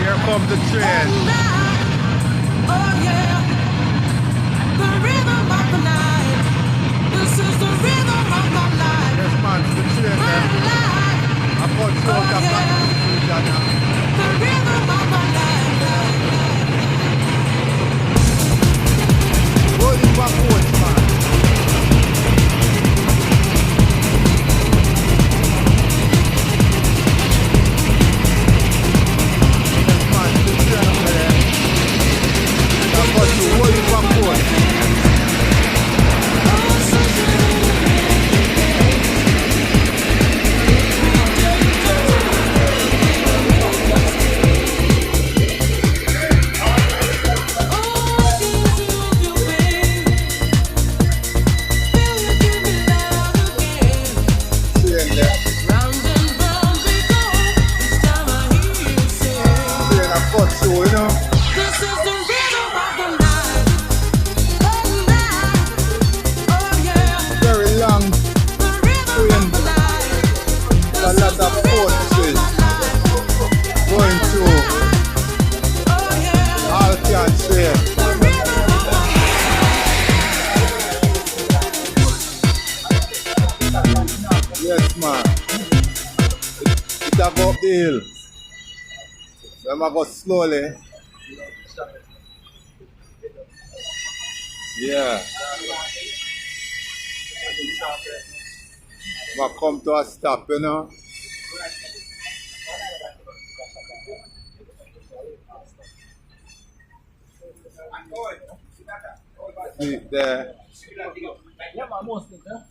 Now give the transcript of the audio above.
Here comes the train. Oh yeah, the rhythm of the night. This is the rhythm of my life. Yes, man, it's the train My then. life. I got you out of that region now. The rhythm of my life. Rolling backwards, man. Yes, man, it's the train over there. I got you rolling backwards. Train there. Train I got you, you know. This is the rhythm of the night. Oh, night. Oh, yeah. Very long, The rhythm of the night. a lot of coaches going through Oh, yeah. all can't say. The rhythm of my Yes, man. It a go up the hill. Them a go slowly. Yeah. Ma come to a stop, you know. Sleep there. Yeah, man, most of them.